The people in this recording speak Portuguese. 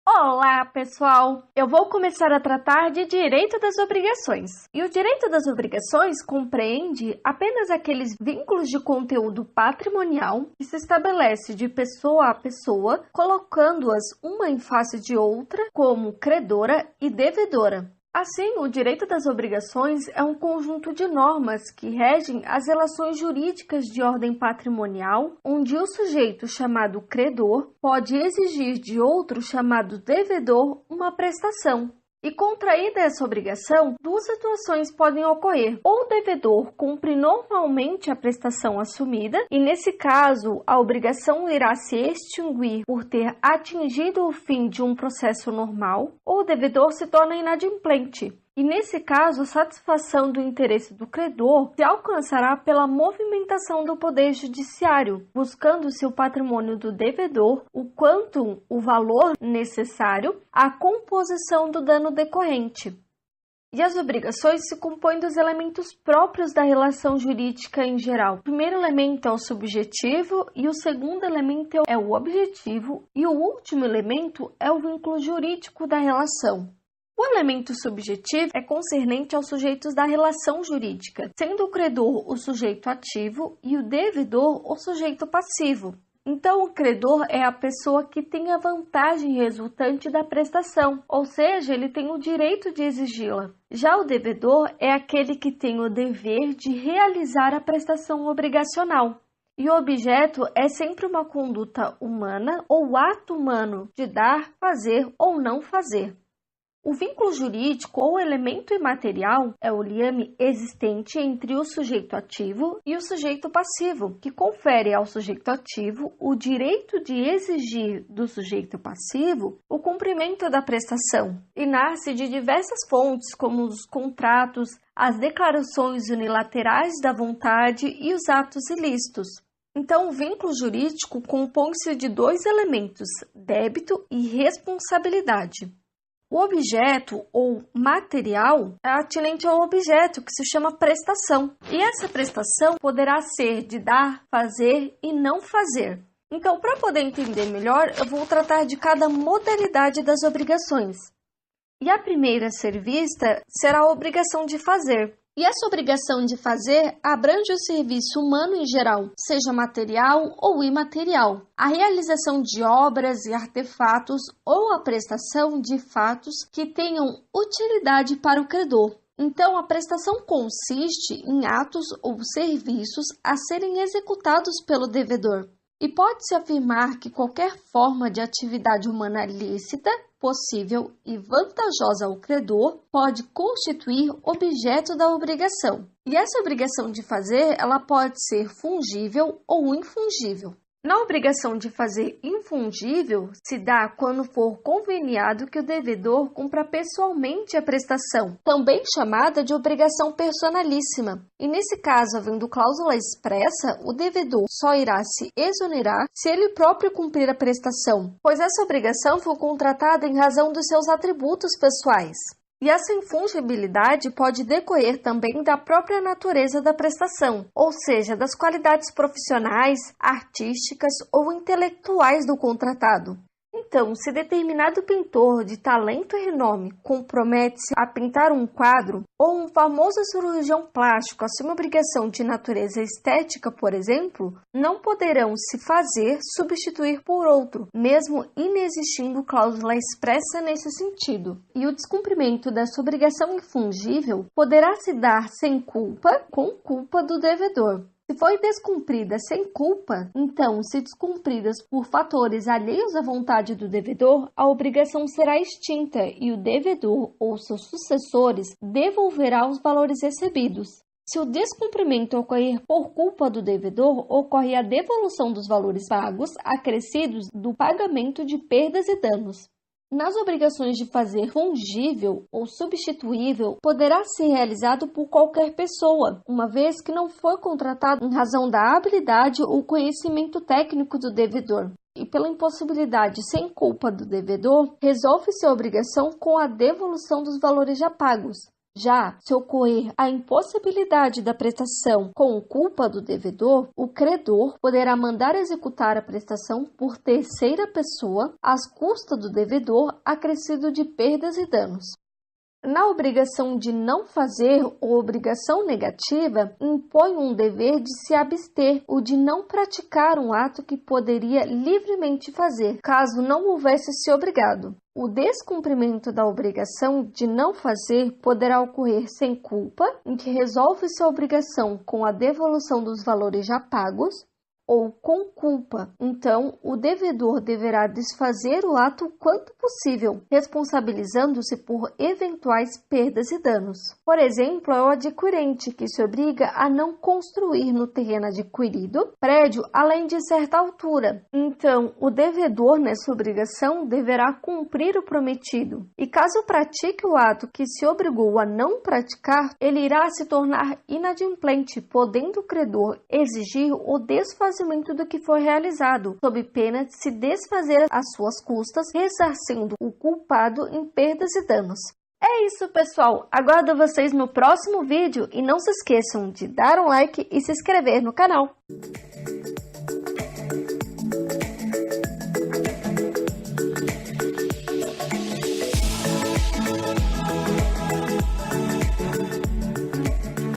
Olá, pessoal! Eu vou começar a tratar de direito das obrigações. E o direito das obrigações compreende apenas aqueles vínculos de conteúdo patrimonial que se estabelece de pessoa a pessoa, colocando-as uma em face de outra como credora e devedora. Assim, o direito das obrigações é um conjunto de normas que regem as relações jurídicas de ordem patrimonial, onde o sujeito chamado credor pode exigir de outro chamado devedor uma prestação. E contraída essa obrigação, duas situações podem ocorrer. Ou o devedor cumpre normalmente a prestação assumida, e nesse caso a obrigação irá se extinguir por ter atingido o fim de um processo normal, ou o devedor se torna inadimplente. E nesse caso, a satisfação do interesse do credor se alcançará pela movimentação do Poder Judiciário, buscando-se o patrimônio do devedor, o quantum, o valor necessário, à composição do dano decorrente. E as obrigações se compõem dos elementos próprios da relação jurídica em geral. O primeiro elemento é o subjetivo e o segundo elemento é o objetivo e o último elemento é o vínculo jurídico da relação. O elemento subjetivo é concernente aos sujeitos da relação jurídica, sendo o credor o sujeito ativo e o devedor o sujeito passivo. Então, o credor é a pessoa que tem a vantagem resultante da prestação, ou seja, ele tem o direito de exigi-la. Já o devedor é aquele que tem o dever de realizar a prestação obrigacional. E o objeto é sempre uma conduta humana ou ato humano de dar, fazer ou não fazer. O vínculo jurídico ou elemento imaterial é o liame existente entre o sujeito ativo e o sujeito passivo, que confere ao sujeito ativo o direito de exigir do sujeito passivo o cumprimento da prestação, e nasce de diversas fontes, como os contratos, as declarações unilaterais da vontade e os atos ilícitos. Então, o vínculo jurídico compõe-se de dois elementos, débito e responsabilidade. O objeto ou material é atinente ao objeto, que se chama prestação. E essa prestação poderá ser de dar, fazer e não fazer. Então, para poder entender melhor, eu vou tratar de cada modalidade das obrigações. E a primeira a ser vista será a obrigação de fazer. E essa obrigação de fazer abrange o serviço humano em geral, seja material ou imaterial, a realização de obras e artefatos ou a prestação de fatos que tenham utilidade para o credor. Então, a prestação consiste em atos ou serviços a serem executados pelo devedor. E pode-se afirmar que qualquer forma de atividade humana lícita, possível e vantajosa ao credor pode constituir objeto da obrigação. E essa obrigação de fazer, ela pode ser fungível ou infungível. Na obrigação de fazer infungível, se dá quando for conveniado que o devedor cumpra pessoalmente a prestação, também chamada de obrigação personalíssima. E nesse caso, havendo cláusula expressa, o devedor só irá se exonerar se ele próprio cumprir a prestação, pois essa obrigação foi contratada em razão dos seus atributos pessoais. E essa infungibilidade pode decorrer também da própria natureza da prestação, ou seja, das qualidades profissionais, artísticas ou intelectuais do contratado. Então, se determinado pintor de talento e renome compromete-se a pintar um quadro, ou um famoso cirurgião plástico assume obrigação de natureza estética, por exemplo, não poderão se fazer substituir por outro, mesmo inexistindo cláusula expressa nesse sentido. E o descumprimento dessa obrigação infungível poderá se dar sem culpa, com culpa do devedor. Se foi descumprida sem culpa, então, se descumpridas por fatores alheios à vontade do devedor, a obrigação será extinta e o devedor ou seus sucessores devolverá os valores recebidos. Se o descumprimento ocorrer por culpa do devedor, ocorre a devolução dos valores pagos acrescidos do pagamento de perdas e danos. Nas obrigações de fazer fungível ou substituível, poderá ser realizado por qualquer pessoa, uma vez que não foi contratado em razão da habilidade ou conhecimento técnico do devedor. E pela impossibilidade sem culpa do devedor, resolve-se a obrigação com a devolução dos valores já pagos. Já se ocorrer a impossibilidade da prestação com culpa do devedor, o credor poderá mandar executar a prestação por terceira pessoa às custas do devedor, acrescido de perdas e danos. Na obrigação de não fazer ou obrigação negativa, impõe um dever de se abster ou de não praticar um ato que poderia livremente fazer, caso não houvesse se obrigado. O descumprimento da obrigação de não fazer poderá ocorrer sem culpa, em que resolve-se a obrigação com a devolução dos valores já pagos, ou com culpa. Então, o devedor deverá desfazer o ato quanto possível, responsabilizando-se por eventuais perdas e danos. Por exemplo, é o adquirente que se obriga a não construir no terreno adquirido prédio além de certa altura. Então, o devedor, nessa obrigação, deverá cumprir o prometido. E caso pratique o ato que se obrigou a não praticar, ele irá se tornar inadimplente, podendo o credor exigir o desfazimento do que foi realizado, sob pena de se desfazer às suas custas, ressarcindo o culpado em perdas e danos. É isso, pessoal! Aguardo vocês no próximo vídeo e não se esqueçam de dar um like e se inscrever no canal.